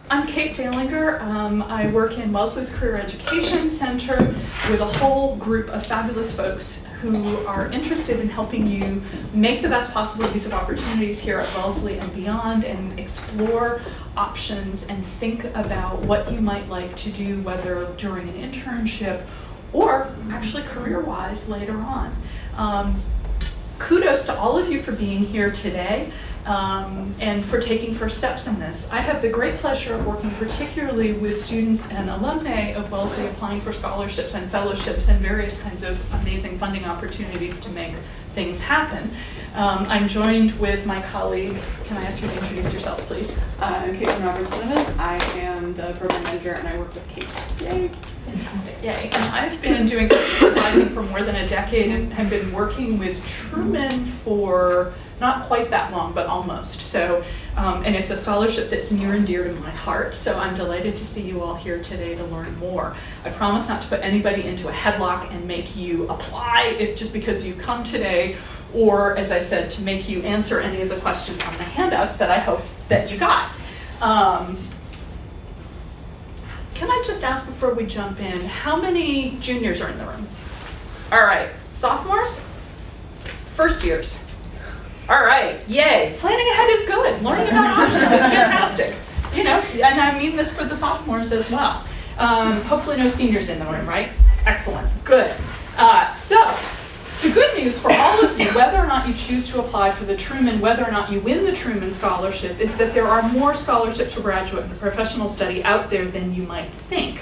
I'm Kate Dalinger. I work in Wellesley's Career Education Center with a whole group of fabulous folks who are interested in helping you make the best possible use of opportunities here at Wellesley and beyond, and explore options and think about what you might like to do, whether during an internship or actually career-wise later on. Kudos to all of you for being here today. And for taking first steps in this. I have the great pleasure of working particularly with students and alumni of Wellesley applying for scholarships and fellowships and various kinds of amazing funding opportunities to make things happen. I'm joined with my colleague. Can I ask you to introduce yourself, please? I'm Kate Robertson. I am the program manager and I work with Kate. Yay. Fantastic, yay. And I've been doing advising for more than a decade and have been working with Truman for not quite that long, but almost. So, and it's a scholarship that's near and dear to my heart, so I'm delighted to see you all here today to learn more. I promise not to put anybody into a headlock and make you apply it just because you've come today, or, as I said, to make you answer any of the questions on the handouts that I hoped that you got. Can I just ask before we jump in, how many juniors are in the room? All right, sophomores? First years? All right, yay. Planning ahead is good. Learning about options is fantastic. You know, and I mean this for the sophomores as well. Hopefully no seniors in the room, right? Excellent, good. So, the good news for all of you, whether or not you choose to apply for the Truman, whether or not you win the Truman Scholarship, is that there are more scholarships for graduate and professional study out there than you might think.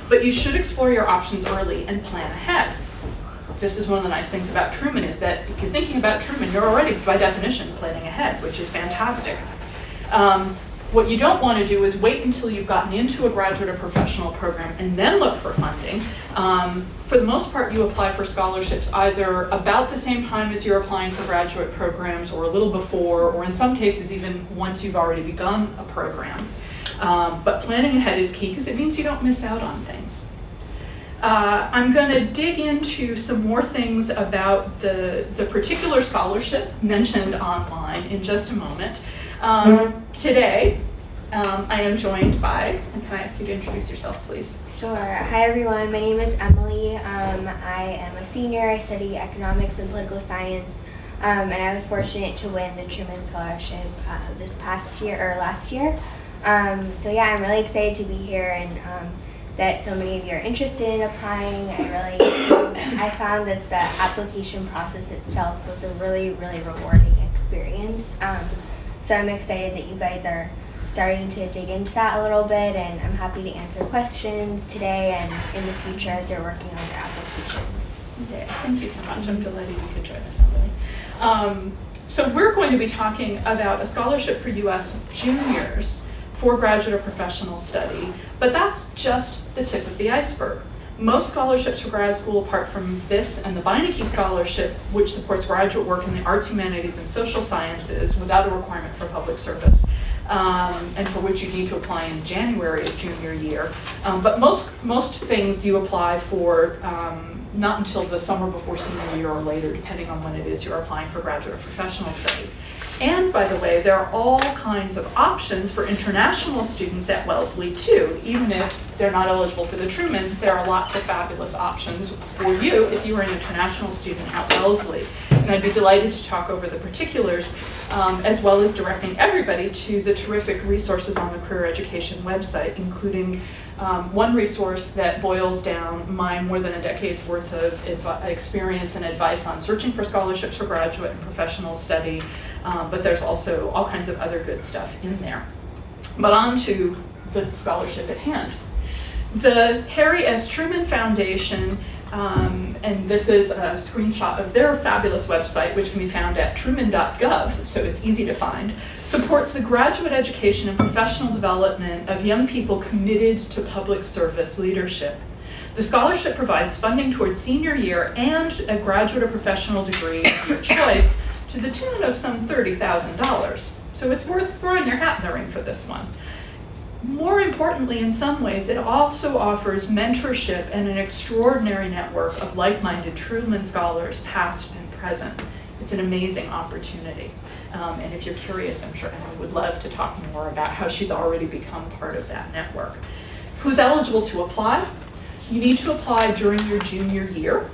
But you should explore your options early and plan ahead. This is one of the nice things about Truman, is that if you're thinking about Truman, you're already, by definition, planning ahead, which is fantastic. What you don't want to do is wait until you've gotten into a graduate or professional program and then look for funding. For the most part, you apply for scholarships either about the same time as you're applying for graduate programs, or a little before, or in some cases even once you've already begun a program. But planning ahead is key because it means you don't miss out on things. I'm going to dig into some more things about the particular scholarship mentioned online in just a moment. Today, I am joined by, and can I ask you to introduce yourself, please? Sure. Hi, everyone. My name is Emily. I am a senior. I study economics and political science, and I was fortunate to win the Truman Scholarship this past year, or last year. So yeah, I'm really excited to be here, and that so many of you are interested in applying. I found that the application process itself was a really, really rewarding experience. So I'm excited that you guys are starting to dig into that a little bit, and I'm happy to answer questions today and in the future as you're working on your applications. Yeah, thank you so much. I'm delighted you could join us, Emily. So we're going to be talking about a scholarship for U.S. juniors for graduate or professional study, but that's just the tip of the iceberg. Most scholarships for grad school, apart from this and the Beinecke Scholarship, which supports graduate work in the arts, humanities, and social sciences without a requirement for public service, and for which you need to apply in January of junior year. But most things you apply for not until the summer before senior year or later, depending on when it is you're applying for graduate or professional study. And by the way, there are all kinds of options for international students at Wellesley too. Even if they're not eligible for the Truman, there are lots of fabulous options for you if you are an international student at Wellesley. And I'd be delighted to talk over the particulars, as well as directing everybody to the terrific resources on the Career Education website, including one resource that boils down my more than a decade's worth of experience and advice on searching for scholarships for graduate and professional study, but there's also all kinds of other good stuff in there. But on to the scholarship at hand. The Harry S. Truman Foundation, and this is a screenshot of their fabulous website, which can be found at truman.gov, so it's easy to find, supports the graduate education and professional development of young people committed to public service leadership. The scholarship provides funding towards senior year and a graduate or professional degree of your choice to the tune of some $30,000. So it's worth throwing your hat in the ring for this one. More importantly, in some ways, it also offers mentorship and an extraordinary network of like-minded Truman scholars, past and present. It's an amazing opportunity. And if you're curious, I'm sure Emily would love to talk more about how she's already become part of that network. Who's eligible to apply? You need to apply during your junior year.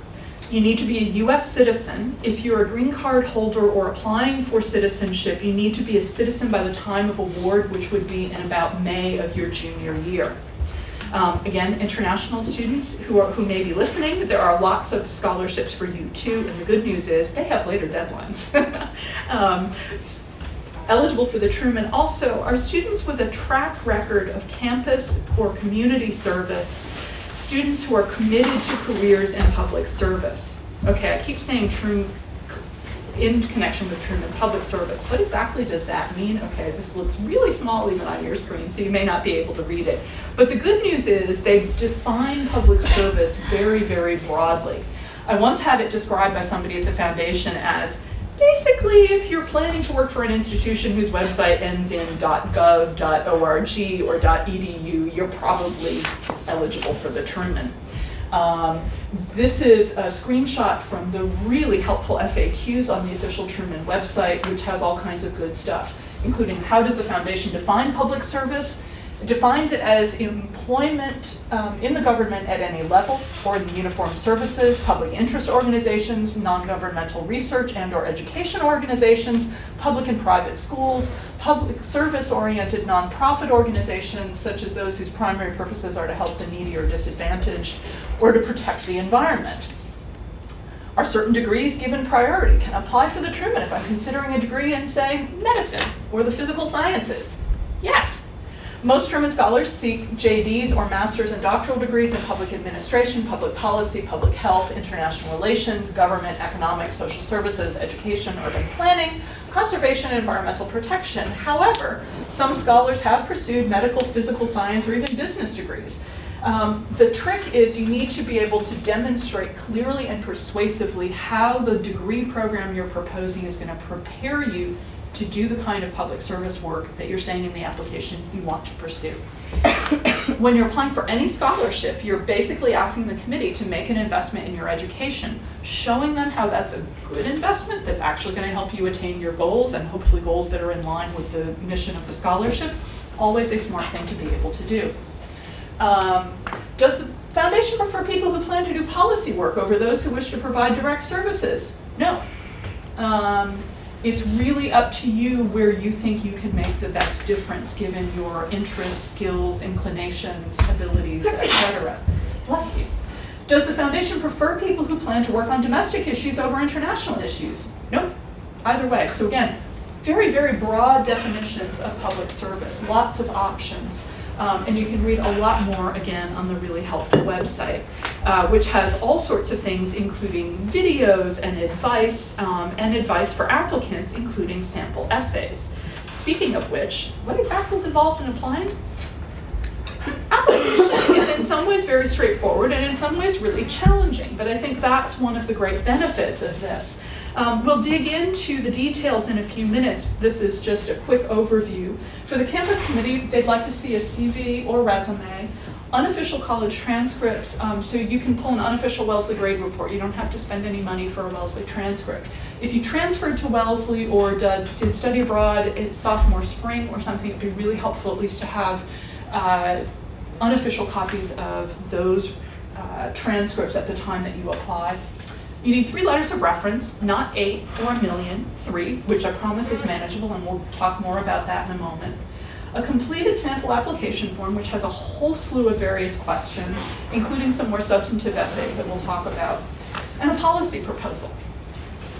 You need to be a US citizen. If you're a green card holder or applying for citizenship, you need to be a citizen by the time of award, which would be in about May of your junior year. Again, international students who may be listening, there are lots of scholarships for you too, and the good news is they have later deadlines. Eligible for the Truman also are students with a track record of campus or community service, students who are committed to careers in public service. Okay, I keep saying in connection with Truman Public Service. What exactly does that mean? Okay, this looks really small even on your screen, so you may not be able to read it. But the good news is they define public service very, very broadly. I once had it described by somebody at the foundation as basically if you're planning to work for an institution whose website ends in .gov, .org, or .edu, you're probably eligible for the Truman. This is a screenshot from the really helpful FAQs on the official Truman website, which has all kinds of good stuff, including how does the foundation define public service? It defines it as employment in the government at any level or in the uniformed services, public interest organizations, non-governmental research and or education organizations, public and private schools, public service-oriented nonprofit organizations such as those whose primary purposes are to help the needy or disadvantaged or to protect the environment. Are certain degrees given priority? Can I apply for the Truman if I'm considering a degree in, say, medicine or the physical sciences? Yes. Most Truman Scholars seek JDs or master's and doctoral degrees in public administration, public policy, public health, international relations, government, economics, social services, education, urban planning, conservation, and environmental protection. However, some scholars have pursued medical, physical science, or even business degrees. The trick is you need to be able to demonstrate clearly and persuasively how the degree program you're proposing is going to prepare you to do the kind of public service work that you're saying in the application you want to pursue. When you're applying for any scholarship, you're basically asking the committee to make an investment in your education, showing them how that's a good investment that's actually going to help you attain your goals and hopefully goals that are in line with the mission of the scholarship. Always a smart thing to be able to do. Does the foundation prefer people who plan to do policy work over those who wish to provide direct services? No. It's really up to you where you think you can make the best difference given your interests, skills, inclinations, abilities, etc. Bless you. Does the foundation prefer people who plan to work on domestic issues over international issues? Nope. Either way. So again, very, very broad definitions of public service, lots of options. And you can read a lot more, again, on the really helpful website, which has all sorts of things, including videos and advice for applicants, including sample essays. Speaking of which, what exactly is involved in applying? Application is in some ways very straightforward and in some ways really challenging, but I think that's one of the great benefits of this. We'll dig into the details in a few minutes. This is just a quick overview. For the campus committee, they'd like to see a CV or resume, unofficial college transcripts, so you can pull an unofficial Wellesley grade report. You don't have to spend any money for a Wellesley transcript. If you transferred to Wellesley or did study abroad in sophomore spring or something, it'd be really helpful at least to have unofficial copies of those transcripts at the time that you apply. You need 3 letters of reference, not 8 or a million, 3, which I promise is manageable, and we'll talk more about that in a moment. A completed sample application form, which has a whole slew of various questions, including some more substantive essays that we'll talk about, and a policy proposal.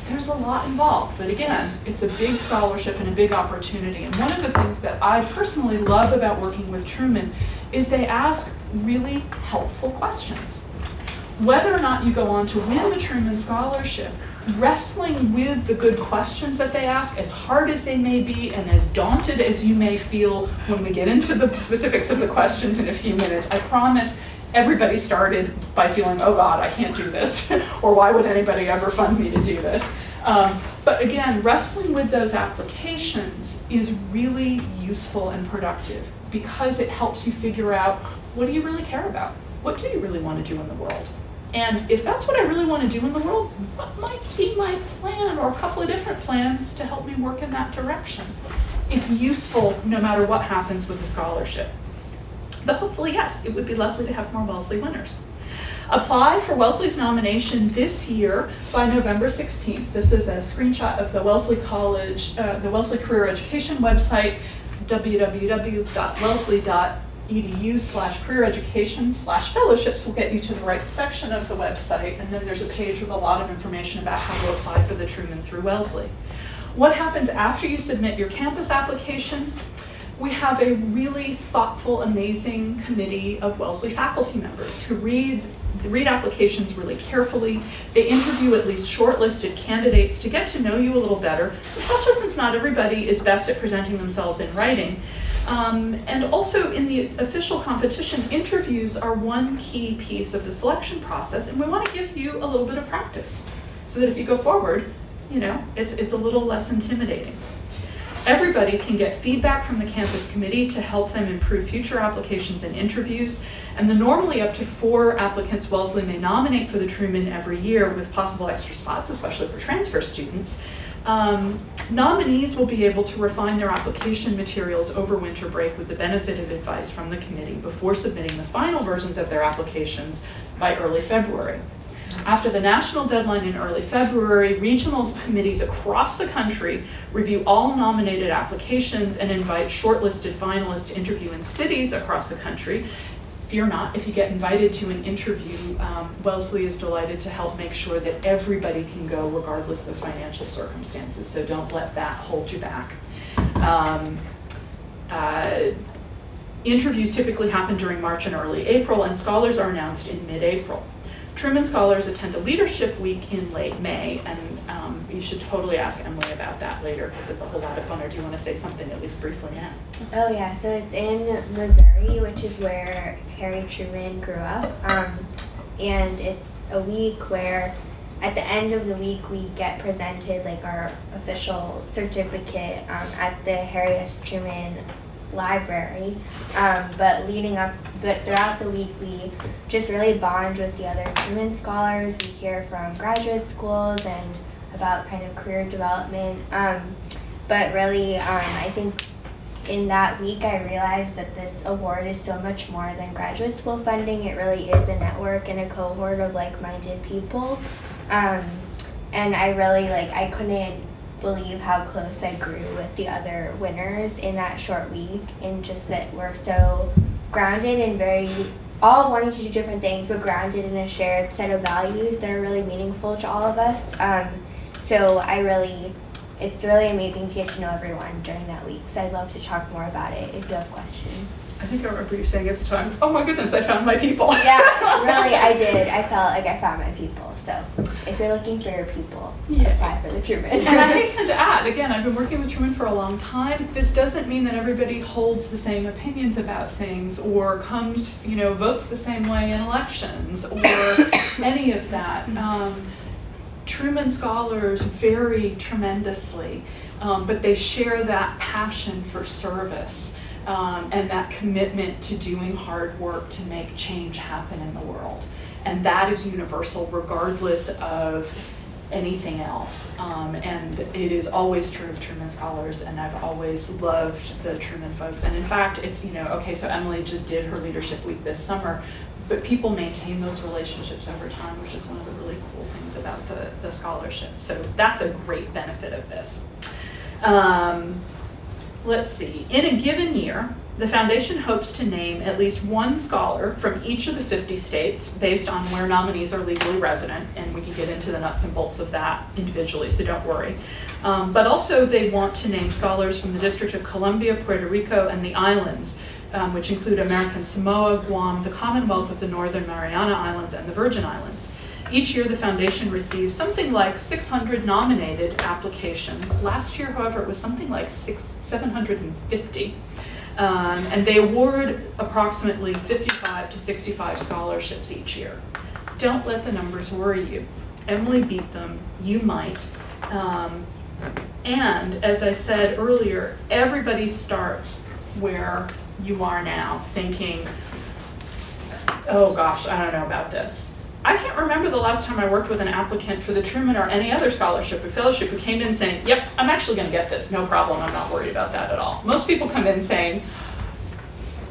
There's a lot involved, but again, it's a big scholarship and a big opportunity. And one of the things that I personally love about working with Truman is they ask really helpful questions. Whether or not you go on to win the Truman Scholarship, wrestling with the good questions that they ask, as hard as they may be and as daunted as you may feel when we get into the specifics of the questions in a few minutes, I promise everybody started by feeling, oh God, I can't do this, or why would anybody ever fund me to do this? But again, wrestling with those applications is really useful and productive because it helps you figure out, what do you really care about? What do you really want to do in the world? And if that's what I really want to do in the world, what might be my plan or a couple of different plans to help me work in that direction? It's useful no matter what happens with the scholarship. But hopefully, yes, it would be lovely to have more Wellesley winners. Apply for Wellesley's nomination this year by November 16th. This is a screenshot of the Wellesley College, the Wellesley Career Education website, www.wellesley.edu/careereducation/fellowships will get you to the right section of the website, and then there's a page with a lot of information about how to apply for the Truman through Wellesley. What happens after you submit your campus application? We have a really thoughtful, amazing committee of Wellesley faculty members who read applications really carefully. They interview at least shortlisted candidates to get to know you a little better, especially since not everybody is best at presenting themselves in writing. And also in the official competition, interviews are one key piece of the selection process, and we want to give you a little bit of practice so that if you go forward, you know, it's a little less intimidating. Everybody can get feedback from the campus committee to help them improve future applications and interviews. And the normally up to 4 applicants Wellesley may nominate for the Truman every year with possible extra spots, especially for transfer students. Nominees will be able to refine their application materials over winter break with the benefit of advice from the committee before submitting the final versions of their applications by early February. After the national deadline in early February, regional committees across the country review all nominated applications and invite shortlisted finalists to interview in cities across the country. Fear not, if you get invited to an interview, Wellesley is delighted to help make sure that everybody can go regardless of financial circumstances, so don't let that hold you back. Interviews typically happen during March and early April, and scholars are announced in mid-April. Truman Scholars attend a leadership week in late May, and you should totally ask Emily about that later because it's a whole lot of fun. Or do you want to say something at least briefly now? Oh yeah, so it's in Missouri, which is where Harry Truman grew up, and it's a week where at the end of the week we get presented like our official certificate at the Harry S. Truman Library, but throughout the week we just really bond with the other Truman Scholars. We hear from graduate schools and about kind of career development, but really I think in that week I realized that this award is so much more than graduate school funding. It really is a network and a cohort of like-minded people, and I really I couldn't believe how close I grew with the other winners in that short week, and just that we're so grounded and very all wanting to do different things, but grounded in a shared set of values that are really meaningful to all of us. So it's really amazing to get to know everyone during that week. So I'd love to talk more about it if you have questions. I think I remember you saying at the time, oh my goodness, I found my people. Yeah, really, I did. I felt like I found my people. So if you're looking for your people, apply for the Truman. And I hasten to add, again, I've been working with Truman for a long time. This doesn't mean that everybody holds the same opinions about things or comes, votes the same way in elections or any of that. Truman Scholars vary tremendously, but they share that passion for service and that commitment to doing hard work to make change happen in the world. And that is universal regardless of anything else. And it is always true of Truman Scholars, and I've always loved the Truman folks. And in fact, it's, okay, so Emily just did her leadership week this summer, but people maintain those relationships over time, which is one of the really cool things about the scholarship. So that's a great benefit of this. Let's see, in a given year, the foundation hopes to name at least one scholar from each of the 50 states based on where nominees are legally resident, and we can get into the nuts and bolts of that individually, so don't worry. But also they want to name scholars from the District of Columbia, Puerto Rico, and the islands, which include American Samoa, Guam, the Commonwealth of the Northern Mariana Islands, and the Virgin Islands. Each year, the foundation receives something like 600 nominated applications. Last year, however, it was something like 750. And they award approximately 55 to 65 scholarships each year. Don't let the numbers worry you. Emily beat them, you might. And as I said earlier, everybody starts where you are now, thinking, oh gosh, I don't know about this. I can't remember the last time I worked with an applicant for the Truman or any other scholarship or fellowship who came in saying, yep, I'm actually going to get this, no problem, I'm not worried about that at all. Most people come in saying,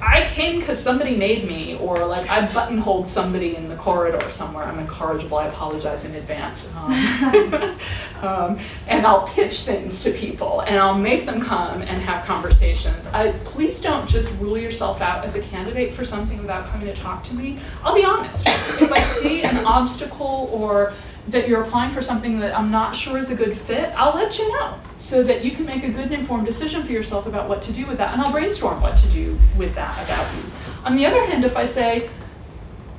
I came because somebody made me, or like I buttonholed somebody in the corridor somewhere. I'm incorrigible, I apologize in advance. And I'll pitch things to people, and I'll make them come and have conversations. Please don't just rule yourself out as a candidate for something without coming to talk to me. I'll be honest, if I see an obstacle or that you're applying for something that I'm not sure is a good fit, I'll let you know so that you can make a good and informed decision for yourself about what to do with that, and I'll brainstorm what to do with that about you. On the other hand, if I say,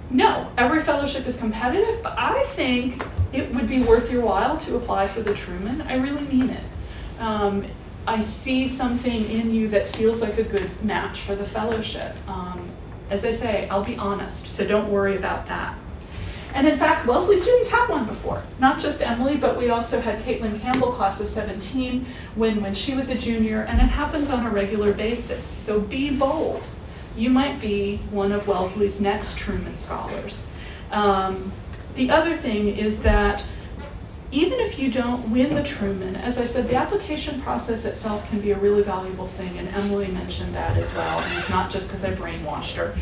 no, every fellowship is competitive, but I think it would be worth your while to apply for the Truman, I really mean it. I see something in you that feels like a good match for the fellowship. As I say, I'll be honest, so don't worry about that. And in fact, Wellesley students have won before, not just Emily, but we also had Caitlin Campbell, class of 17, win when she was a junior, and it happens on a regular basis. So be bold. You might be one of Wellesley's next Truman Scholars. The other thing is that even if you don't win the Truman, as I said, the application process itself can be a really valuable thing, and Emily mentioned that as well, and it's not just because I brainwashed her,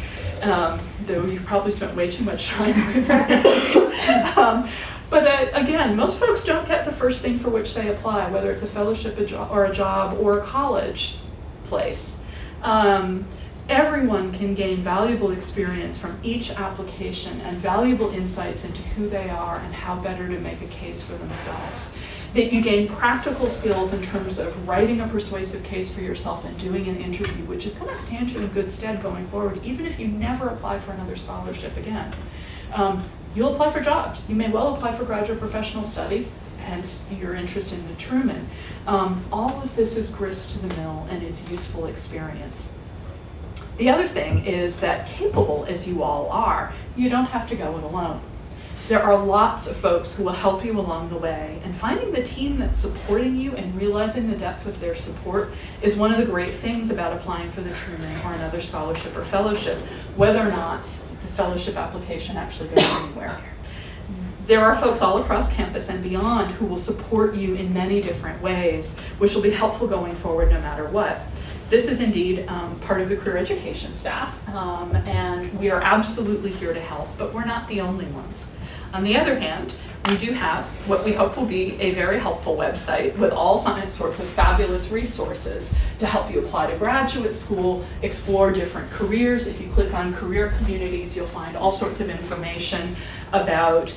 though you've probably spent way too much time with her. But again, most folks don't get the first thing for which they apply, whether it's a fellowship or a job or a college place. Everyone can gain valuable experience from each application and valuable insights into who they are and how better to make a case for themselves. That you gain practical skills in terms of writing a persuasive case for yourself and doing an interview, which is going to stand you in good stead going forward, even if you never apply for another scholarship again. You'll apply for jobs. You may well apply for graduate professional study, hence your interest in the Truman. All of this is grist to the mill and is useful experience. The other thing is that, capable as you all are, you don't have to go it alone. There are lots of folks who will help you along the way, and finding the team that's supporting you and realizing the depth of their support is one of the great things about applying for the Truman or another scholarship or fellowship, whether or not the fellowship application actually goes anywhere. There are folks all across campus and beyond who will support you in many different ways, which will be helpful going forward no matter what. This is indeed part of the career education staff, and we are absolutely here to help, but we're not the only ones. On the other hand, we do have what we hope will be a very helpful website with all sorts of fabulous resources to help you apply to graduate school, explore different careers. If you click on career communities, you'll find all sorts of information about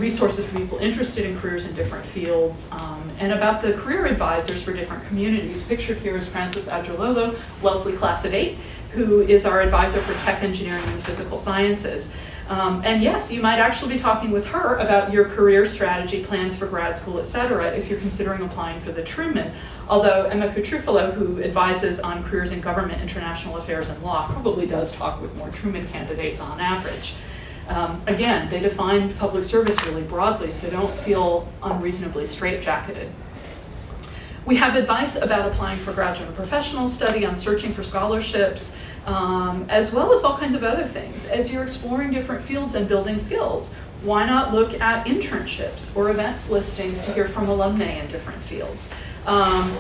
resources for people interested in careers in different fields, and about the career advisors for different communities. Pictured here is Frances Adrololo, Wellesley class of 8, who is our advisor for tech engineering and physical sciences. And yes, you might actually be talking with her about your career strategy, plans for grad school, etc., if you're considering applying for the Truman. Although Emma Cutrufalo, who advises on careers in government, international affairs, and law, probably does talk with more Truman candidates on average. Again, they define public service really broadly, so don't feel unreasonably straitjacketed. We have advice about applying for graduate and professional study, on searching for scholarships, as well as all kinds of other things. As you're exploring different fields and building skills, why not look at internships or events listings to hear from alumni in different fields,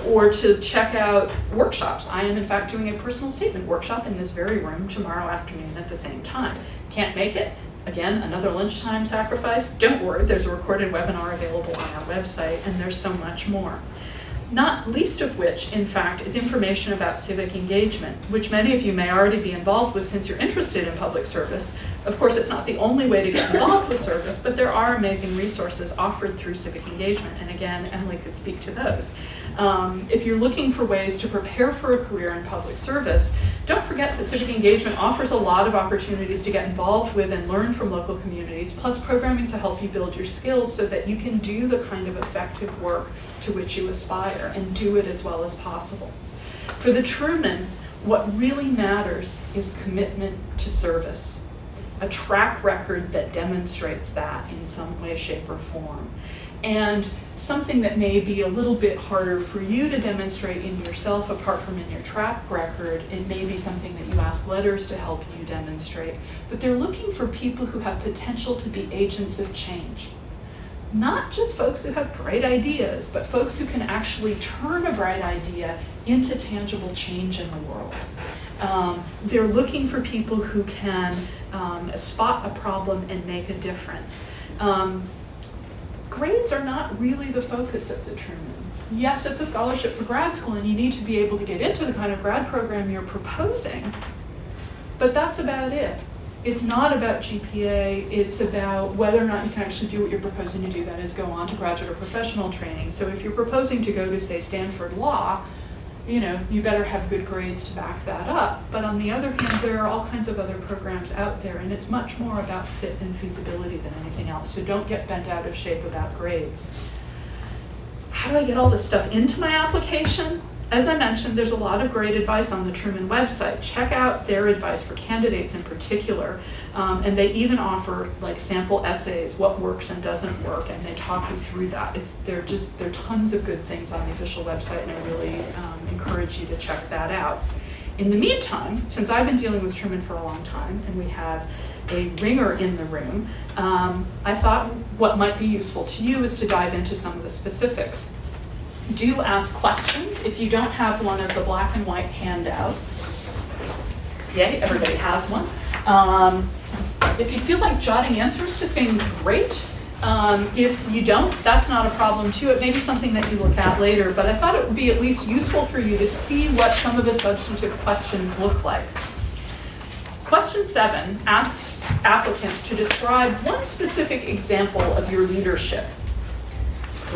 or to check out workshops. I am in fact doing a personal statement workshop in this very room tomorrow afternoon at the same time. Can't make it? Again, another lunchtime sacrifice. Don't worry, there's a recorded webinar available on our website, and there's so much more. Not least of which, in fact, is information about civic engagement, which many of you may already be involved with since you're interested in public service. Of course, it's not the only way to get involved with service, but there are amazing resources offered through civic engagement, and again, Emily could speak to those. If you're looking for ways to prepare for a career in public service, don't forget that civic engagement offers a lot of opportunities to get involved with and learn from local communities, plus programming to help you build your skills so that you can do the kind of effective work to which you aspire and do it as well as possible. For the Truman, what really matters is commitment to service, a track record that demonstrates that in some way, shape, or form. And something that may be a little bit harder for you to demonstrate in yourself apart from in your track record, it may be something that you ask letters to help you demonstrate. But they're looking for people who have potential to be agents of change. Not just folks who have bright ideas, but folks who can actually turn a bright idea into tangible change in the world. They're looking for people who can spot a problem and make a difference. Grades are not really the focus of the Truman. Yes, it's a scholarship for grad school and you need to be able to get into the kind of grad program you're proposing, but that's about it. It's not about GPA, it's about whether or not you can actually do what you're proposing to do, that is go on to graduate or professional training. So if you're proposing to go to, say, Stanford Law, you know, you better have good grades to back that up. But on the other hand, there are all kinds of other programs out there, and it's much more about fit and feasibility than anything else. So don't get bent out of shape about grades. How do I get all this stuff into my application? As I mentioned, there's a lot of great advice on the Truman website. Check out their advice for candidates in particular. And they even offer like sample essays, what works and doesn't work, and they talk you through that. There are tons of good things on the official website, and I really encourage you to check that out. In the meantime, since I've been dealing with Truman for a long time, and we have a ringer in the room, I thought what might be useful to you is to dive into some of the specifics. Do ask questions. If you don't have one of the black and white handouts, yay, everybody has one. If you feel like jotting answers to things, great. If you don't, that's not a problem too. It may be something that you look at later, but I thought it would be at least useful for you to see what some of the substantive questions look like. Question 7 asks applicants to describe one specific example of your leadership.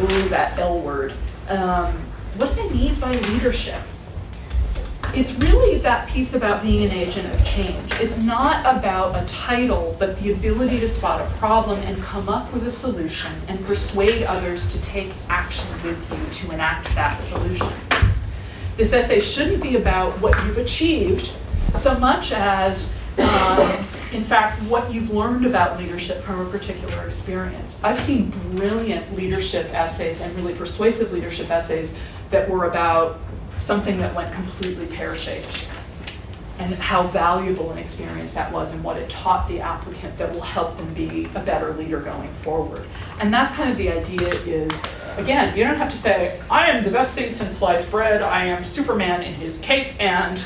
Ooh, that L word. What do they mean by leadership? It's really that piece about being an agent of change. It's not about a title, but the ability to spot a problem and come up with a solution and persuade others to take action with you to enact that solution. This essay shouldn't be about what you've achieved so much as, in fact, what you've learned about leadership from a particular experience. I've seen brilliant leadership essays and really persuasive leadership essays that were about something that went completely pear-shaped, and how valuable an experience that was and what it taught the applicant that will help them be a better leader going forward. And that's kind of the idea is, again, you don't have to say, I am the best thing since sliced bread, I am Superman in his cape, and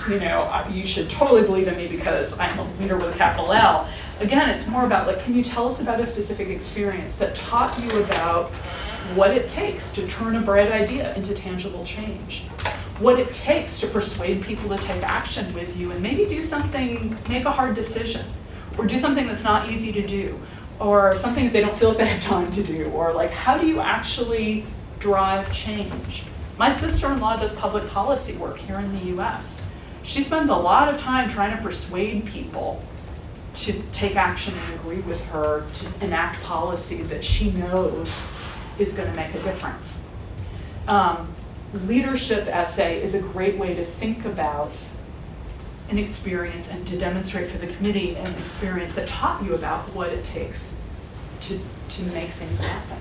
you should totally believe in me because I'm a leader with a capital L. Again, it's more about like, can you tell us about a specific experience that taught you about what it takes to turn a bright idea into tangible change? What it takes to persuade people to take action with you and maybe do something, make a hard decision, or do something that's not easy to do, or something that they don't feel like they have time to do, or like, how do you actually drive change? My sister-in-law does public policy work here in the US. She spends a lot of time trying to persuade people to take action and agree with her to enact policy that she knows is going to make a difference. Leadership essay is a great way to think about an experience and to demonstrate for the committee an experience that taught you about what it takes to make things happen.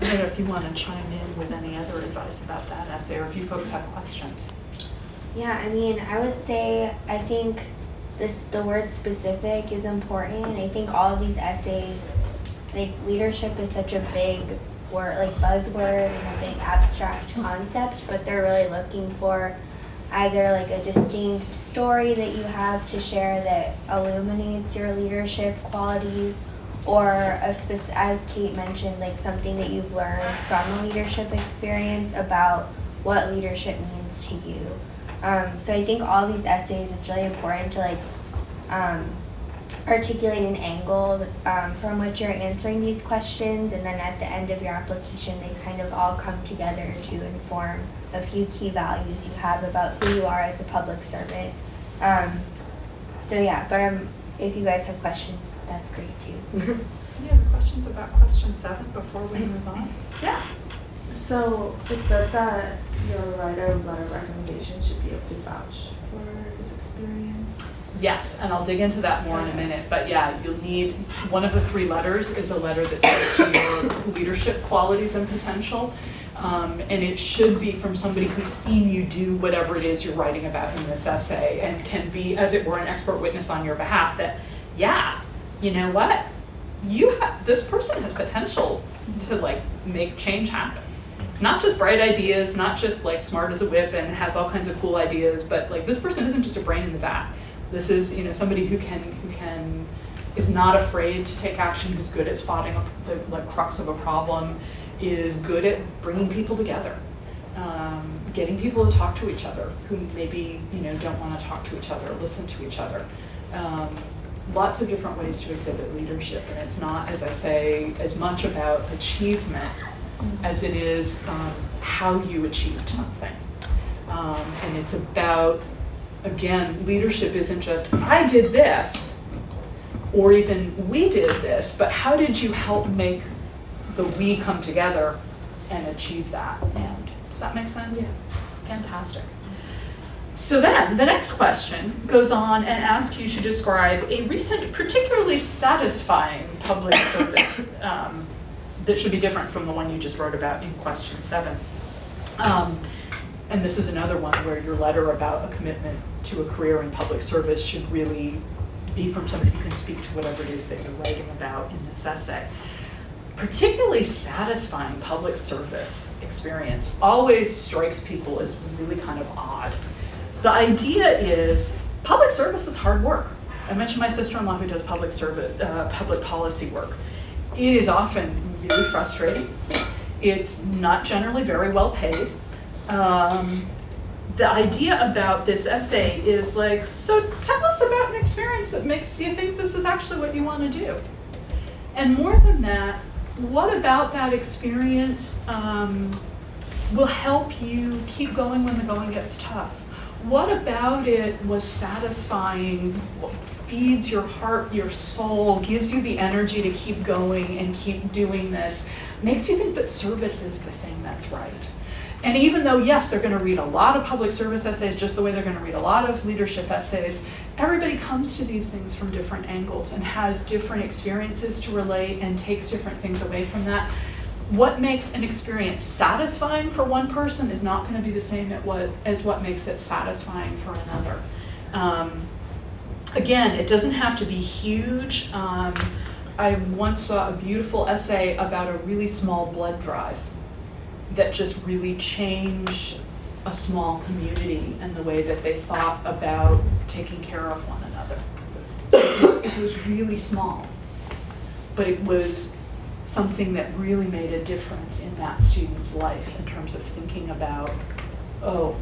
I don't know if you want to chime in with any other advice about that essay, or if you folks have questions. Yeah, I mean, I would say I think the word specific is important. I think all of these essays, like leadership is such a big word, like buzzword and a big abstract concept, but they're really looking for either like a distinct story that you have to share that illuminates your leadership qualities, or as Kate mentioned, like something that you've learned from a leadership experience about what leadership means to you. So I think all these essays, it's really important to like articulate an angle from which you're answering these questions, and then at the end of your application they kind of all come together to inform a few key values you have about who you are as a public servant. So yeah, but if you guys have questions, that's great too. Any other questions about question 7 before we move on? Yeah. So it says that your writer of letter of recommendation should be able to vouch for this experience. Yes, and I'll dig into that more in a minute, but yeah, you'll need, one of the 3 letters is a letter that says to your leadership qualities and potential. And it should be from somebody who's seen you do whatever it is you're writing about in this essay and can be, as it were, an expert witness on your behalf that, yeah, you know what? This person has potential to like make change happen. It's not just bright ideas, not just like smart as a whip and has all kinds of cool ideas, but like this person isn't just a brain in the vat. This is, somebody who is not afraid to take action, who's good at spotting the like crux of a problem, is good at bringing people together, getting people to talk to each other who maybe don't want to talk to each other, listen to each other. Lots of different ways to exhibit leadership, and it's not, as I say, as much about achievement as it is how you achieved something. And it's about, again, leadership isn't just, I did this, or even we did this, but how did you help make the we come together and achieve that? And does that make sense? Yeah. Fantastic. So then, the next question goes on and asks you to describe a recent particularly satisfying public service that should be different from the one you just wrote about in question 7. And this is another one where your letter about a commitment to a career in public service should really be from somebody who can speak to whatever it is that you're writing about in this essay. Particularly satisfying public service experience always strikes people as really kind of odd. The idea is public service is hard work. I mentioned my sister-in-law who does public policy work. It is often really frustrating. It's not generally very well paid. The idea about this essay is like, so tell us about an experience that makes you think this is actually what you want to do. And more than that, what about that experience will help you keep going when the going gets tough? What about it was satisfying, feeds your heart, your soul, gives you the energy to keep going and keep doing this, makes you think that service is the thing that's right? And even though, yes, they're going to read a lot of public service essays just the way they're going to read a lot of leadership essays, everybody comes to these things from different angles and has different experiences to relate and takes different things away from that. What makes an experience satisfying for one person is not going to be the same as what makes it satisfying for another. Again, it doesn't have to be huge. I once saw a beautiful essay about a really small blood drive that just really changed a small community and the way that they thought about taking care of one another. It was really small, but it was something that really made a difference in that student's life in terms of thinking about, oh,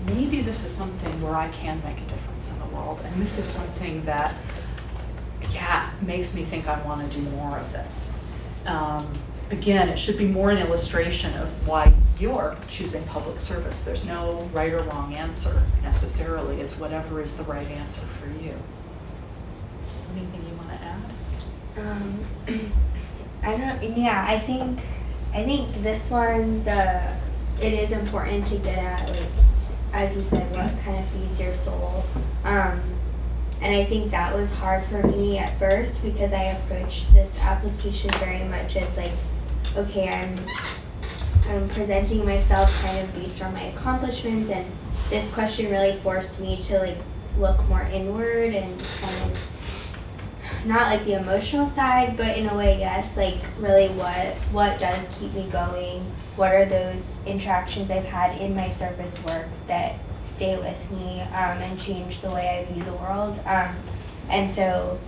maybe this is something where I can make a difference in the world, and this is something that, yeah, makes me think I want to do more of this. Again, it should be more an illustration of why you're choosing public service. There's no right or wrong answer necessarily. It's whatever is the right answer for you. Anything you want to add? I don't. Yeah, I think this one, it is important to get at, like, as you said, what kind of feeds your soul. And I think that was hard for me at first because I approached this application very much as like, okay, I'm presenting myself kind of based on my accomplishments, and this question really forced me to like look more inward and kind of not like the emotional side, but in a way, yes, like really what does keep me going? What are those interactions I've had in my service work that stay with me and change the way I view the world? And so,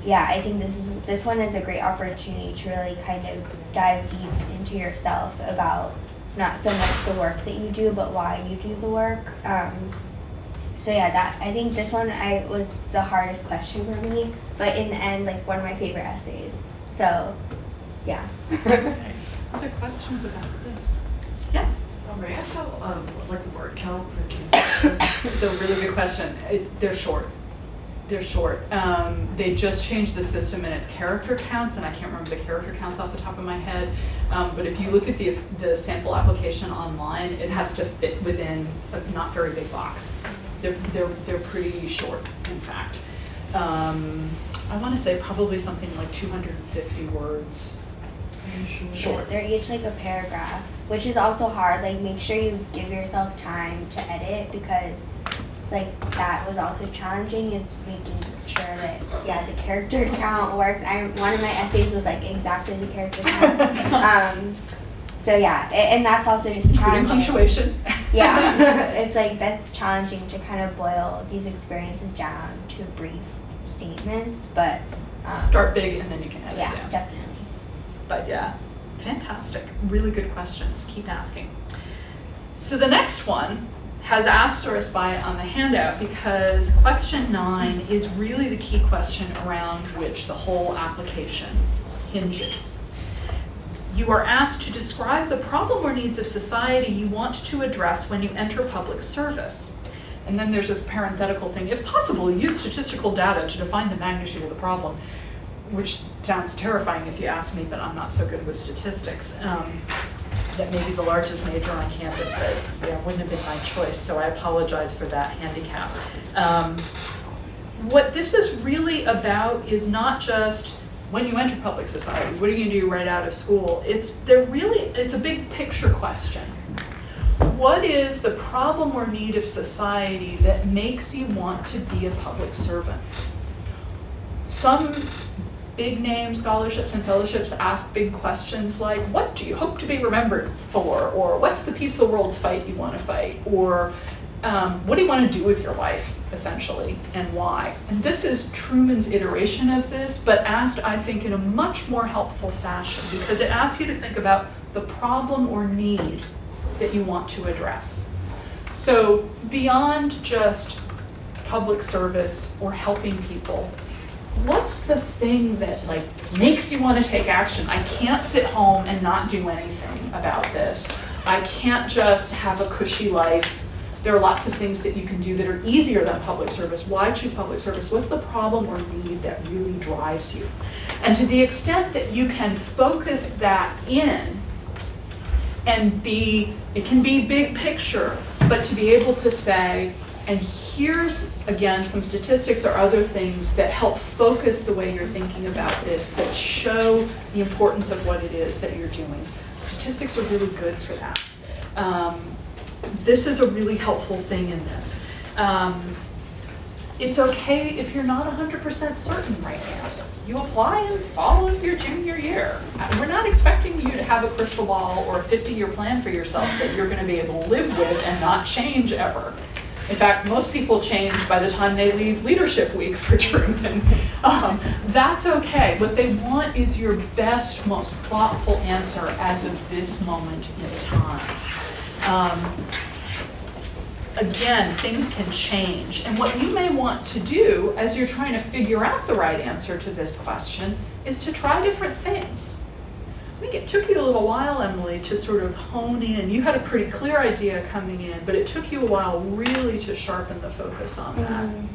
yeah, I think this one is a great opportunity to really kind of dive deep into yourself about not so much the work that you do, but why you do the work. So yeah, I think this one was the hardest question for me, but in the end, like one of my favorite essays. So, yeah. Okay. Other questions about this? Yeah. May I ask how, what's like the word count for these? It's a really good question. They're short. They just changed the system and it's character counts, and I can't remember the character counts off the top of my head. But if you look at the sample application online, it has to fit within a not very big box. They're pretty short, in fact. I want to say probably something like 250 words. Short. They're each like a paragraph, which is also hard. Like, make sure you give yourself time to edit, because like that was also challenging, is making sure that the character count works. One of my essays was like exactly the character count. So yeah, and that's also just challenging. Punctuation. Yeah, it's like that's challenging to kind of boil these experiences down to brief statements, but start big and then you can edit yeah, down. definitely. But yeah, fantastic. Really good questions. Keep asking. So the next one has asterisk by it on the handout because question 9 is really the key question around which the whole application hinges. You are asked to describe the problem or needs of society you want to address when you enter public service. And then there's this parenthetical thing, if possible, use statistical data to define the magnitude of the problem, which sounds terrifying if you ask me, but I'm not so good with statistics. That may be the largest major on campus, but yeah, wouldn't have been my choice, so I apologize for that handicap. What this is really about is not just when you enter public society, what are you going to do right out of school? It's a big picture question. What is the problem or need of society that makes you want to be a public servant? Some big name scholarships and fellowships ask big questions like, what do you hope to be remembered for? Or what's the piece of the world fight you want to fight? Or what do you want to do with your life, essentially, and why? And this is Truman's iteration of this, but asked, I think, in a much more helpful fashion, because it asks you to think about the problem or need that you want to address. So beyond just public service or helping people, what's the thing that like makes you want to take action? I can't sit home and not do anything about this. I can't just have a cushy life. There are lots of things that you can do that are easier than public service. Why choose public service? What's the problem or need that really drives you? And to the extent that you can focus that in and it can be big picture, but to be able to say, and here's, again, some statistics or other things that help focus the way you're thinking about this, that show the importance of what it is that you're doing. Statistics are really good for that. This is a really helpful thing in this. It's okay if you're not 100% certain right now. You apply in fall of your junior year. We're not expecting you to have a crystal ball or a 50-year plan for yourself that you're going to be able to live with and not change ever. In fact, most people change by the time they leave leadership week for Truman. That's okay. What they want is your best, most thoughtful answer as of this moment in time. Again, things can change. And what you may want to do as you're trying to figure out the right answer to this question is to try different things. I think it took you a little while, Emily, to sort of hone in. You had a pretty clear idea coming in, but it took you a while really to sharpen the focus on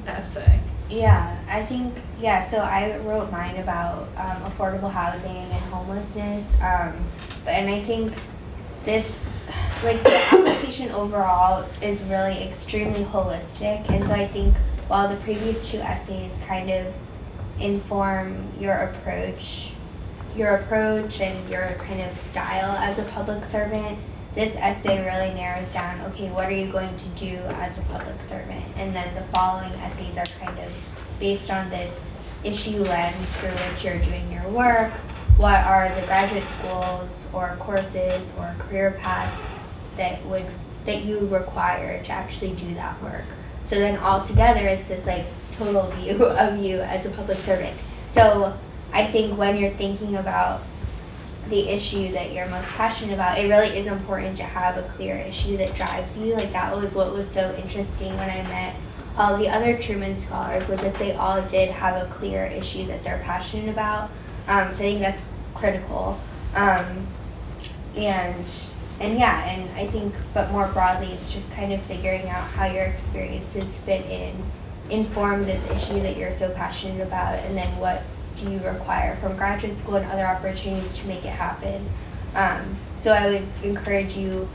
that essay. Yeah, I think, so I wrote mine about affordable housing and homelessness, and I think this, like, the application overall is really extremely holistic, and so I think while the previous 2 essays kind of inform your approach and your kind of style as a public servant, this essay really narrows down, okay, what are you going to do as a public servant? And then the following essays are kind of based on this issue lens through which you're doing your work. What are the graduate schools or courses or career paths that you require to actually do that work? So then all together, it's this like total view of you as a public servant. So I think when you're thinking about the issue that you're most passionate about, it really is important to have a clear issue that drives you. Like, that was what was so interesting when I met all the other Truman Scholars, was that they all did have a clear issue that they're passionate about. So I think that's critical. And I think, but more broadly, it's just kind of figuring out how your experiences inform this issue that you're so passionate about, and then what do you require from graduate school and other opportunities to make it happen. So I would encourage you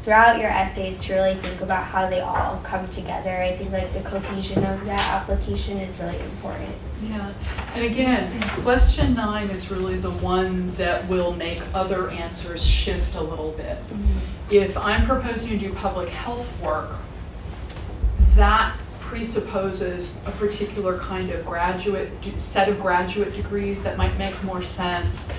throughout your essays to really think about how they all come together. I think like the cohesion of that application is really important. Yeah, and again, question 9 is really the one that will make other answers shift a little bit. If I'm proposing to do public health work, that presupposes a particular kind of set of graduate degrees that might make more sense.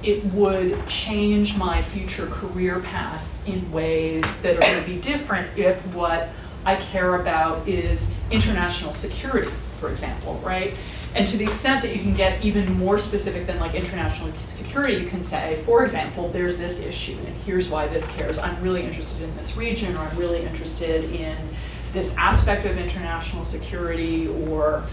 It would change my future career path in ways that are going to be different if what I care about is international security, for example, right? And to the extent that you can get even more specific than like international security, you can say, for example, there's this issue and here's why this cares. I'm really interested in this region, or I'm really interested in this aspect of international security, or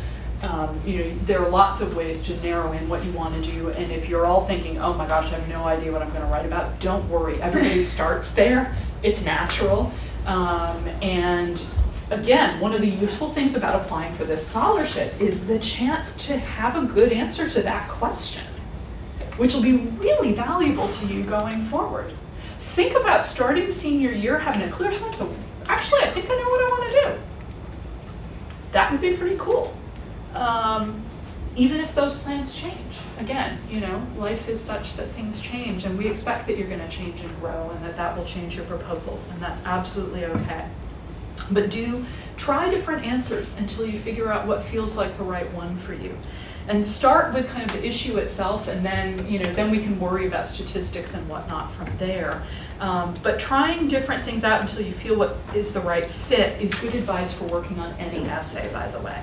there are lots of ways to narrow in what you want to do. And if you're all thinking, oh my gosh, I have no idea what I'm going to write about, don't worry. Everybody starts there. It's natural. And again, one of the useful things about applying for this scholarship is the chance to have a good answer to that question, which will be really valuable to you going forward. Think about starting senior year having a clear sense of, actually, I think I know what I want to do. That would be pretty cool. Even if those plans change. Again, life is such that things change, and we expect that you're going to change and grow, and that will change your proposals, and that's absolutely okay. But do try different answers until you figure out what feels like the right one for you. And start with kind of the issue itself, and then, then we can worry about statistics and whatnot from there. But trying different things out until you feel what is the right fit is good advice for working on any essay, by the way.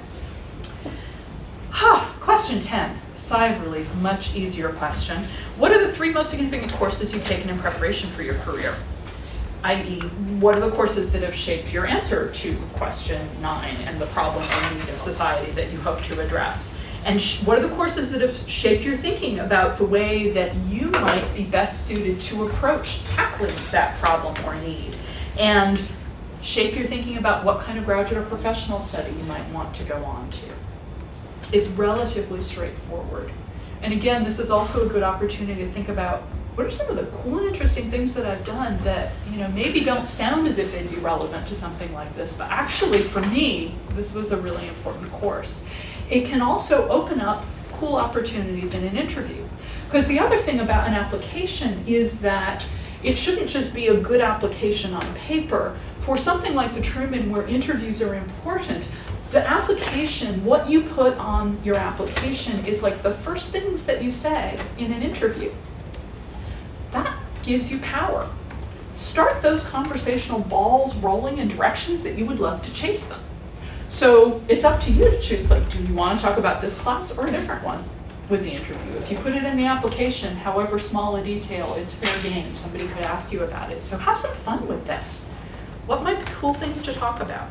Question 10, sigh of relief, much easier question. What are the 3 most significant courses you've taken in preparation for your career? I.e., what are the courses that have shaped your answer to question 9 and the problem or need of society that you hope to address? And what are the courses that have shaped your thinking about the way that you might be best suited to approach tackling that problem or need? And shape your thinking about what kind of graduate or professional study you might want to go on to. It's relatively straightforward. And again, this is also a good opportunity to think about what are some of the cool and interesting things that I've done that maybe don't sound as if they'd be relevant to something like this, but actually for me, this was a really important course. It can also open up cool opportunities in an interview. Because the other thing about an application is that it shouldn't just be a good application on paper. For something like the Truman, where interviews are important, the application, what you put on your application is like the first things that you say in an interview. That gives you power. Start those conversational balls rolling in directions that you would love to chase them. So it's up to you to choose, like, do you want to talk about this class or a different one with the interview? If you put it in the application, however small a detail, it's fair game. Somebody could ask you about it. So have some fun with this. What might be cool things to talk about?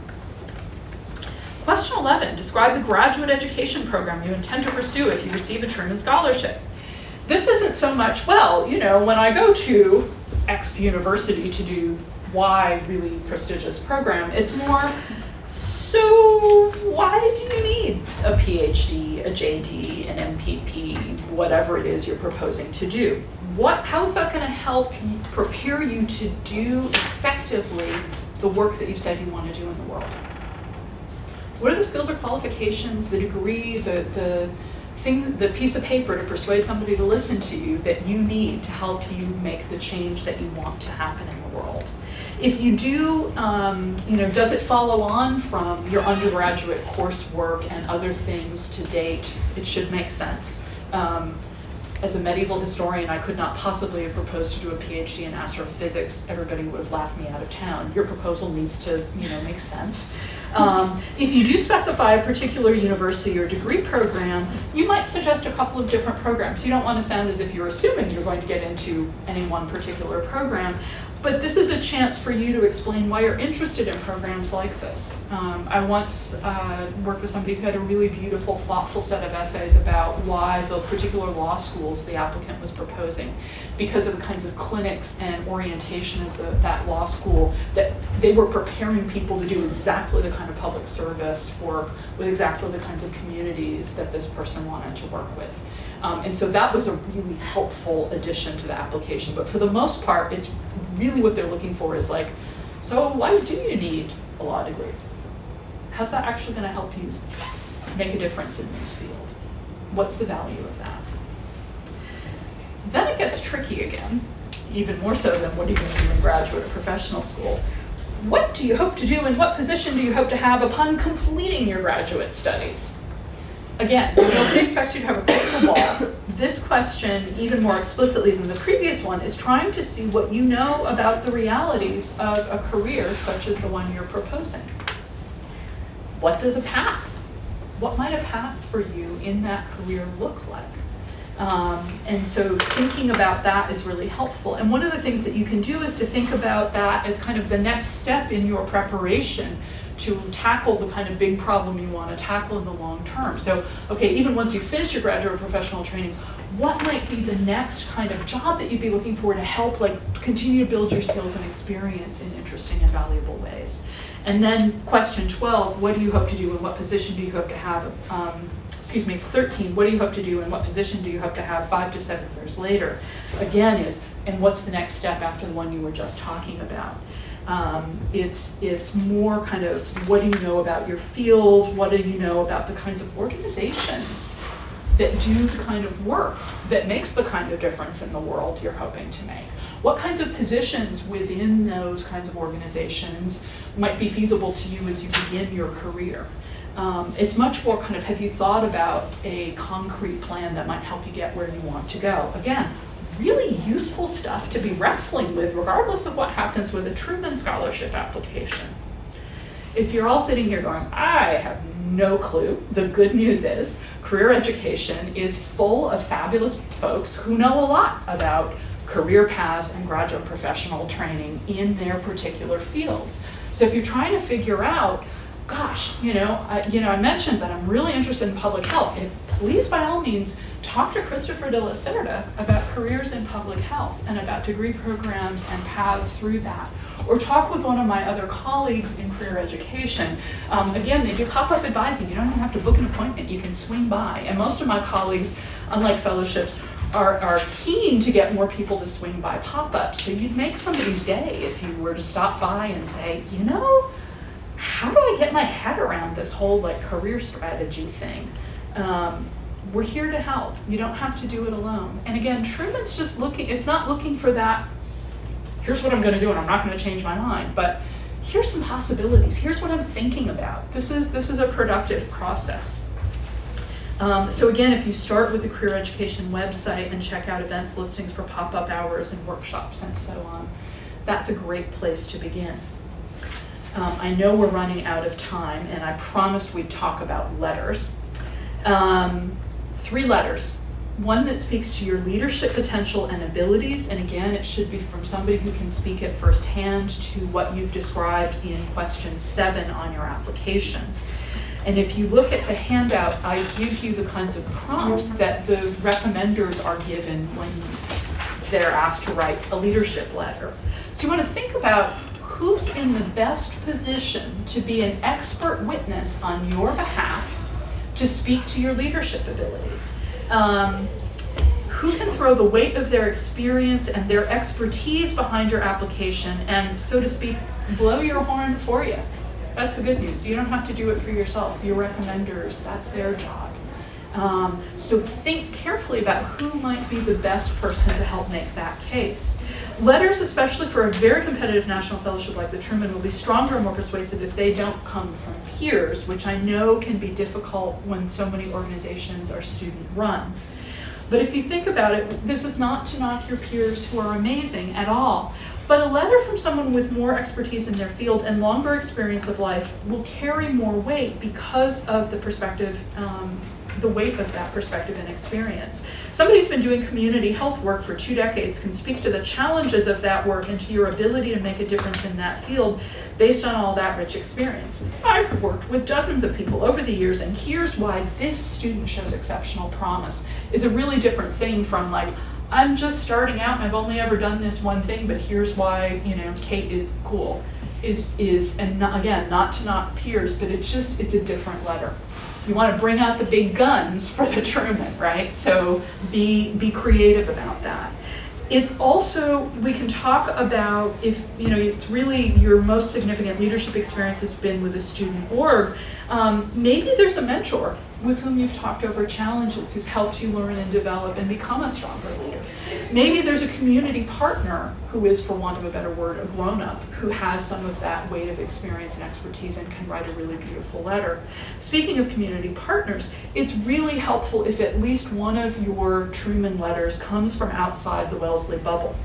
Question 11, describe the graduate education program you intend to pursue if you receive a Truman Scholarship. This isn't so much, when I go to X university to do Y really prestigious program, it's more, so why do you need a PhD, a JD, an MPP, whatever it is you're proposing to do? How is that going to help prepare you to do effectively the work that you've said you want to do in the world? What are the skills or qualifications, the degree, the piece of paper to persuade somebody to listen to you that you need to help you make the change that you want to happen in the world? If you do, does it follow on from your undergraduate coursework and other things to date? It should make sense. As a medieval historian, I could not possibly have proposed to do a PhD in astrophysics. Everybody would have laughed me out of town. Your proposal needs to, make sense. If you do specify a particular university or degree program, you might suggest a couple of different programs. You don't want to sound as if you're assuming you're going to get into any one particular program, but this is a chance for you to explain why you're interested in programs like this. I once worked with somebody who had a really beautiful, thoughtful set of essays about why the particular law schools the applicant was proposing, because of the kinds of clinics and orientation of that law school, that they were preparing people to do exactly the kind of public service work with exactly the kinds of communities that this person wanted to work with. And so that was a really helpful addition to the application. But for the most part, it's really what they're looking for is like, so why do you need a law degree? How's that actually going to help you make a difference in this field? What's the value of that? Then it gets tricky again, even more so than what are you going to do in graduate or professional school. What do you hope to do and what position do you hope to have upon completing your graduate studies? Again, nobody expects you to have a crystal ball. This question, even more explicitly than the previous one, is trying to see what you know about the realities of a career such as the one you're proposing. What does a path? What might a path for you in that career look like? And so thinking about that is really helpful. And one of the things that you can do is to think about that as kind of the next step in your preparation to tackle the kind of big problem you want to tackle in the long term. So, okay, even once you finish your graduate or professional training, what might be the next kind of job that you'd be looking for to help continue to build your skills and experience in interesting and valuable ways? And then question 12, what do you hope to do and what position do you hope to have, 13, what do you hope to do and what position do you hope to have 5 to 7 years later? Again and what's the next step after the one you were just talking about? It's more kind of what do you know about your field, what do you know about the kinds of organizations that do the kind of work that makes the kind of difference in the world you're hoping to make. What kinds of positions within those kinds of organizations might be feasible to you as you begin your career? It's much more kind of, have you thought about a concrete plan that might help you get where you want to go? Again, really useful stuff to be wrestling with regardless of what happens with a Truman Scholarship application. If you're all sitting here going, I have no clue, the good news is career education is full of fabulous folks who know a lot about career paths and graduate professional training in their particular fields. So if you're trying to figure out, gosh, I mentioned that I'm really interested in public health. Please, by all means, talk to Christopher de la Cerda about careers in public health and about degree programs and paths through that. Or talk with one of my other colleagues in career education. Again, they do pop-up advising. You don't even have to book an appointment. You can swing by. And most of my colleagues, unlike fellowships, are keen to get more people to swing by pop-ups. So you'd make somebody's day if you were to stop by and say, how do I get my head around this whole career strategy thing? We're here to help. You don't have to do it alone. And again, Truman's just it's not looking for that, here's what I'm going to do and I'm not going to change my mind, but here's some possibilities. Here's what I'm thinking about. This is a productive process. So again, if you start with the career education website and check out events listings for pop-up hours and workshops and so on, that's a great place to begin. I know we're running out of time, and I promised we'd talk about letters. 3 letters. One that speaks to your leadership potential and abilities, and again, it should be from somebody who can speak it firsthand to what you've described in question 7 on your application. And if you look at the handout, I give you the kinds of prompts that the recommenders are given when they're asked to write a leadership letter. So you want to think about who's in the best position to be an expert witness on your behalf to speak to your leadership abilities. Who can throw the weight of their experience and their expertise behind your application and, so to speak, blow your horn for you. That's the good news. You don't have to do it for yourself. Your recommenders, that's their job. So think carefully about who might be the best person to help make that case. Letters, especially for a very competitive national fellowship like the Truman, will be stronger and more persuasive if they don't come from peers, which I know can be difficult when so many organizations are student-run. But if you think about it, this is not to knock your peers who are amazing at all. But a letter from someone with more expertise in their field and longer experience of life will carry more weight because of the perspective, the weight of that perspective and experience. Somebody who's been doing community health work for 2 decades can speak to the challenges of that work and to your ability to make a difference in that field based on all that rich experience. I've worked with dozens of people over the years, and here's why this student shows exceptional promise is a really different thing from I'm just starting out and I've only ever done this one thing, but here's why, Kate is cool. And not, again, not to knock peers, but it's a different letter. You want to bring out the big guns for the Truman, right? So be creative about that. It's also, we can talk about if, it's really your most significant leadership experience has been with a student org, maybe there's a mentor with whom you've talked over challenges, who's helped you learn and develop and become a stronger leader. Maybe there's a community partner who is, for want of a better word, a grown-up, who has some of that weight of experience and expertise and can write a really beautiful letter. Speaking of community partners, it's really helpful if at least one of your Truman letters comes from outside the Wellesley bubble.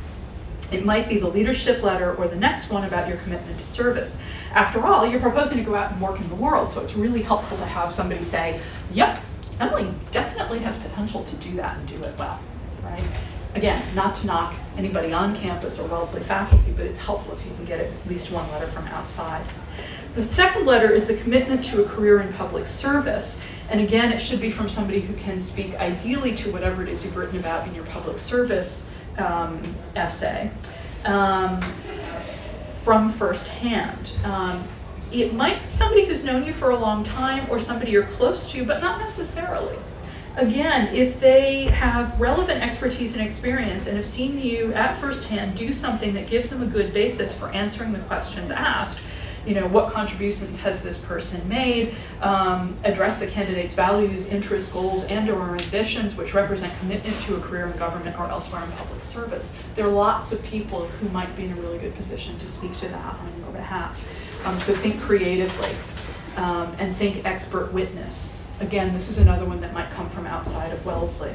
It might be the leadership letter or the next one about your commitment to service. After all, you're proposing to go out and work in the world, so it's really helpful to have somebody say, yep, Emily definitely has potential to do that and do it well, right? Again, not to knock anybody on campus or Wellesley faculty, but it's helpful if you can get at least one letter from outside. The second letter is the commitment to a career in public service. And again, it should be from somebody who can speak ideally to whatever it is you've written about in your public service essay from firsthand. It might be somebody who's known you for a long time or somebody you're close to, but not necessarily. Again, if they have relevant expertise and experience and have seen you at firsthand do something that gives them a good basis for answering the questions asked, what contributions has this person made, address the candidate's values, interests, goals, and/or ambitions, which represent commitment to a career in government or elsewhere in public service. There are lots of people who might be in a really good position to speak to that on your behalf. So think creatively and think expert witness. Again, this is another one that might come from outside of Wellesley.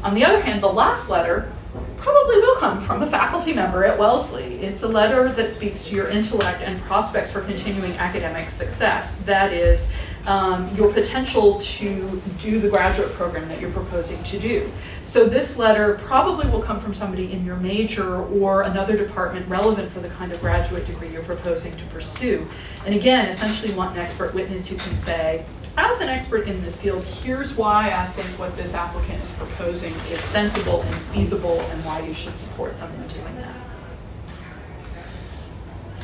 On the other hand, the last letter probably will come from a faculty member at Wellesley. It's a letter that speaks to your intellect and prospects for continuing academic success. That is, your potential to do the graduate program that you're proposing to do. So this letter probably will come from somebody in your major or another department relevant for the kind of graduate degree you're proposing to pursue. And again, essentially you want an expert witness who can say, as an expert in this field, here's why I think what this applicant is proposing is sensible and feasible and why you should support them in doing that.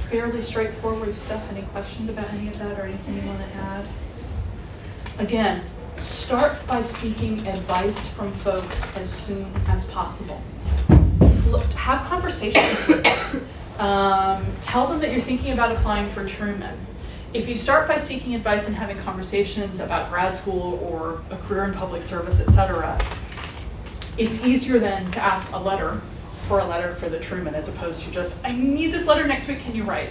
Fairly straightforward stuff. Any questions about any of that or anything you want to add? Again, start by seeking advice from folks as soon as possible. Have conversations with them. Tell them that you're thinking about applying for Truman. If you start by seeking advice and having conversations about grad school or a career in public service, etc., it's easier then to ask a letter for the Truman as opposed to just, I need this letter next week, can you write?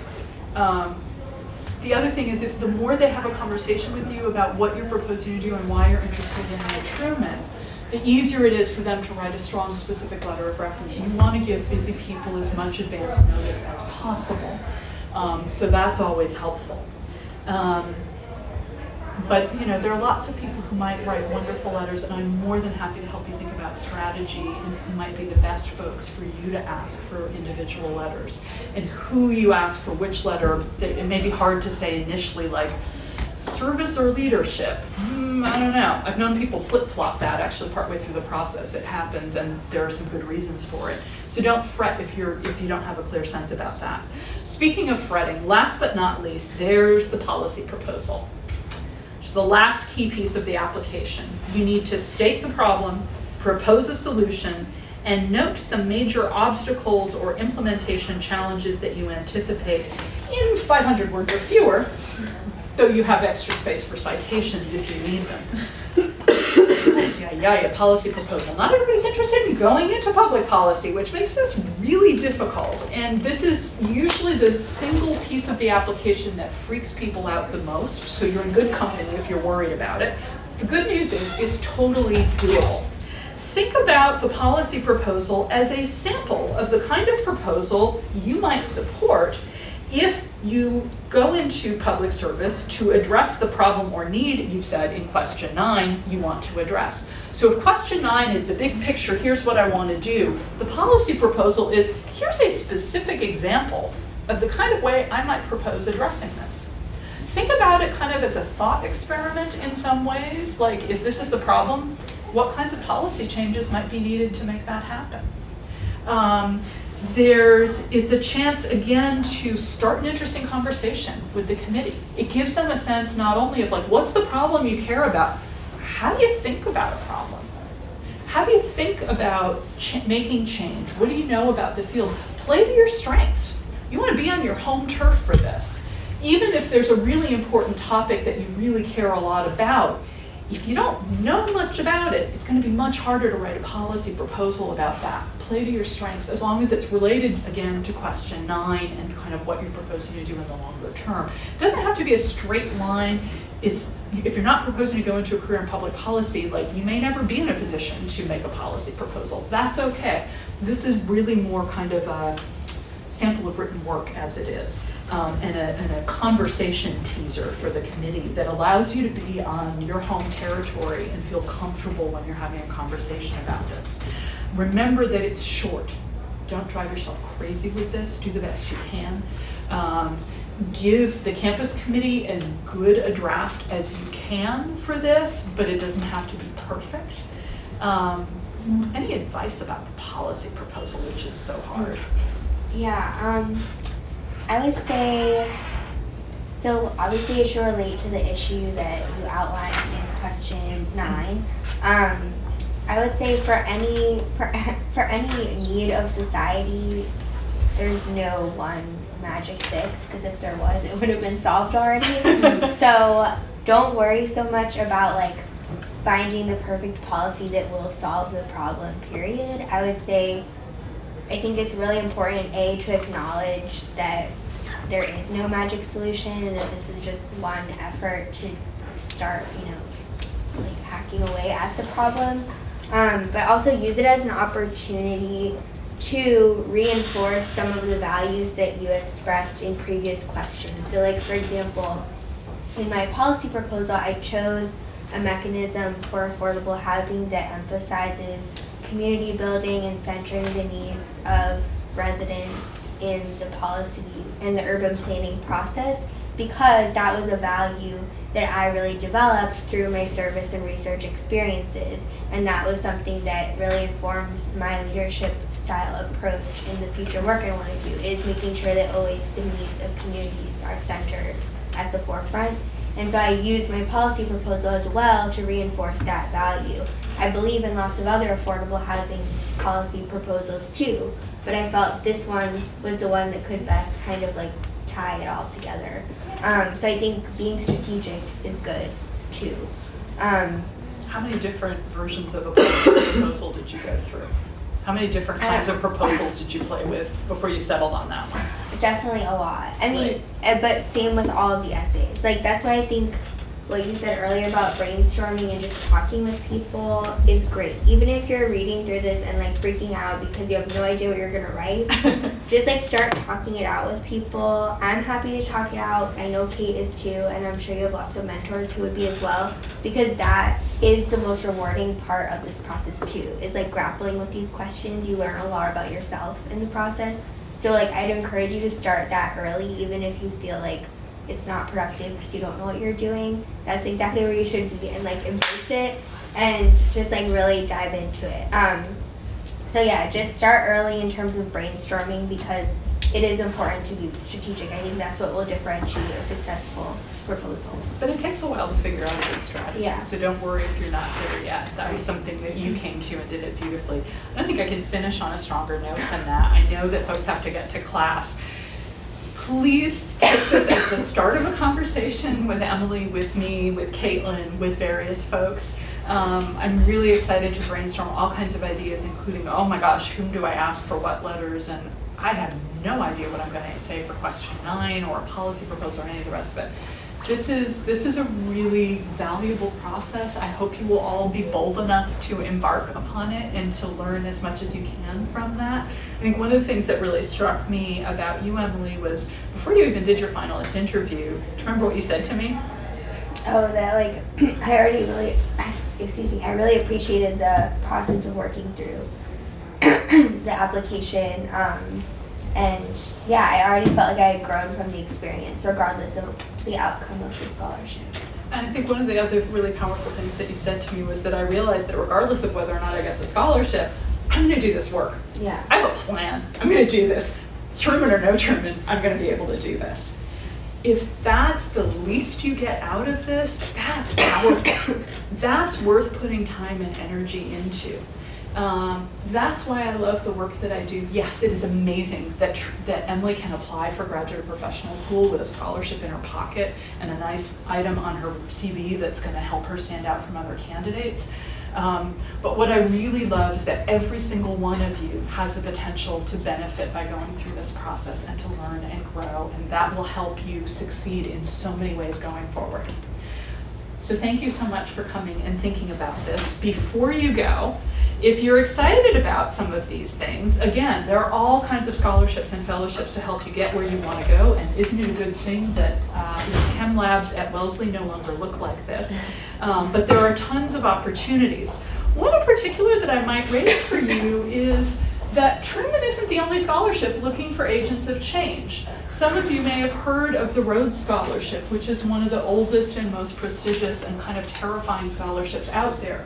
The other thing is if the more they have a conversation with you about what you're proposing to do and why you're interested in the Truman, the easier it is for them to write a strong, specific letter of reference. And you want to give busy people as much advance notice as possible. So that's always helpful. But there are lots of people who might write wonderful letters, and I'm more than happy to help you think about strategy and who might be the best folks for you to ask for individual letters. And who you ask for which letter, it may be hard to say initially, like service or leadership. I don't know. I've known people flip-flop that actually partway through the process. It happens, and there are some good reasons for it. So don't fret if you don't have a clear sense about that. Speaking of fretting, last but not least, there's the policy proposal. Which is the last key piece of the application. You need to state the problem, propose a solution, and note some major obstacles or implementation challenges that you anticipate in 500 words or fewer, though you have extra space for citations if you need them. Policy proposal. Not everybody's interested in going into public policy, which makes this really difficult. And this is usually the single piece of the application that freaks people out the most, so you're in good company if you're worried about it. The good news is it's totally doable. Think about the policy proposal as a sample of the kind of proposal you might support if you go into public service to address the problem or need you've said in question 9 you want to address. So if question 9 is the big picture, here's what I want to do, the policy proposal is, here's a specific example of the kind of way I might propose addressing this. Think about it kind of as a thought experiment in some ways, like if this is the problem, what kinds of policy changes might be needed to make that happen? it's a chance again to start an interesting conversation with the committee. It gives them a sense not only of like, what's the problem you care about? How do you think about a problem? How do you think about making change? What do you know about the field? Play to your strengths. You want to be on your home turf for this. Even if there's a really important topic that you really care a lot about, if you don't know much about it, it's going to be much harder to write a policy proposal about that. Play to your strengths, as long as it's related, again, to question 9 and kind of what you're proposing to do in the longer term. It doesn't have to be a straight line. If you're not proposing to go into a career in public policy, like, you may never be in a position to make a policy proposal. That's okay. This is really more kind of a sample of written work as it is, and a conversation teaser for the committee that allows you to be on your home territory and feel comfortable when you're having a conversation about this. Remember that it's short. Don't drive yourself crazy with this. Do the best you can. Give the campus committee as good a draft as you can for this, but it doesn't have to be perfect. Any advice about the policy proposal, which is so hard? Yeah, I would say, so obviously it should relate to the issue that you outlined in question 9. I would say for any need of society, there's no one magic fix, because if there was, it would have been solved already. So don't worry so much about like finding the perfect policy that will solve the problem, period. I would say, I think it's really important, to acknowledge that there is no magic solution and that this is just one effort to start, like hacking away at the problem. But also use it as an opportunity to reinforce some of the values that you expressed in previous questions. So like, for example, in my policy proposal, I chose a mechanism for affordable housing that emphasizes community building and centering the needs of residents in the policy and the urban planning process, because that was a value that I really developed through my service and research experiences, and that was something that really informs my leadership style approach in the future work I want to do, is making sure that always the needs of communities are centered at the forefront. And so I used my policy proposal as well to reinforce that value. I believe in lots of other affordable housing policy proposals too, but I felt this one was the one that could best kind of like tie it all together. So I think being strategic is good too. How many different versions of a proposal did you go through? How many different kinds of proposals did you play with before you settled on that one? Definitely a lot. I mean, but same with all of the essays. Like, that's why I think what you said earlier about brainstorming and just talking with people is great. Even if you're reading through this and like freaking out because you have no idea what you're gonna write, just like start talking it out with people. I'm happy to talk it out. I know Kate is too, and I'm sure you have lots of mentors who would be as well, because that is the most rewarding part of this process too, is like grappling with these questions. You learn a lot about yourself in the process. So like, I'd encourage you to start that early, even if you feel like it's not productive because you don't know what you're doing. That's exactly where you should be, and like embrace it and just like really dive into it. So yeah, just start early in terms of brainstorming, because it is important to be strategic. I think that's what will differentiate a successful proposal. But it takes a while to figure out a good strategy, Yeah. so don't worry if you're not there yet. That was something that you came to and did it beautifully. I don't think I can finish on a stronger note than that. I know that folks have to get to class. Please take this as the start of a conversation with Emily, with me, with Caitlin, with various folks. I'm really excited to brainstorm all kinds of ideas, including, oh my gosh, whom do I ask for what letters? And I have no idea what I'm going to say for question 9 or a policy proposal or any of the rest of it. This is a really valuable process. I hope you will all be bold enough to embark upon it and to learn as much as you can from that. I think one of the things that really struck me about you, Emily, was before you even did your finalist interview, do you remember what you said to me? Oh, that like, I really appreciated the process of working through the application. And yeah, I already felt like I had grown from the experience, regardless of the outcome of the scholarship. And I think one of the other really powerful things that you said to me was that I realized that regardless of whether or not I get the scholarship, I'm gonna do this work. Yeah. I have a plan. I'm gonna do this. Truman or no Truman, I'm gonna be able to do this. If that's the least you get out of this, that's powerful. That's worth putting time and energy into. That's why I love the work that I do. Yes, it is amazing that Emily can apply for graduate professional school with a scholarship in her pocket and a nice item on her CV that's going to help her stand out from other candidates. But what I really love is that every single one of you has the potential to benefit by going through this process and to learn and grow, and that will help you succeed in so many ways going forward. So thank you so much for coming and thinking about this. Before you go, if you're excited about some of these things, again, there are all kinds of scholarships and fellowships to help you get where you want to go, and isn't it a good thing that the chem labs at Wellesley no longer look like this? But there are tons of opportunities. One in particular that I might raise for you is that Truman isn't the only scholarship looking for agents of change. Some of you may have heard of the Rhodes Scholarship, which is one of the oldest and most prestigious and kind of terrifying scholarships out there.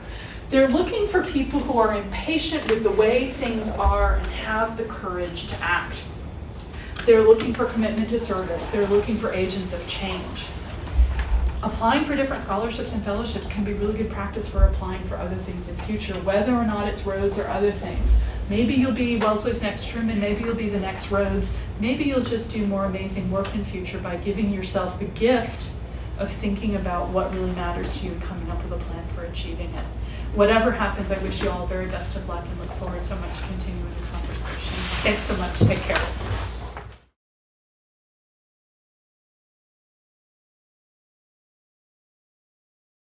They're looking for people who are impatient with the way things are and have the courage to act. They're looking for commitment to service. They're looking for agents of change. Applying for different scholarships and fellowships can be really good practice for applying for other things in future, whether or not it's Rhodes or other things. Maybe you'll be Wellesley's next Truman, maybe you'll be the next Rhodes, maybe you'll just do more amazing work in future by giving yourself the gift of thinking about what really matters to you and coming up with a plan for achieving it. Whatever happens, I wish you all very best of luck and look forward so much to continuing the conversation. Thanks so much. Take care.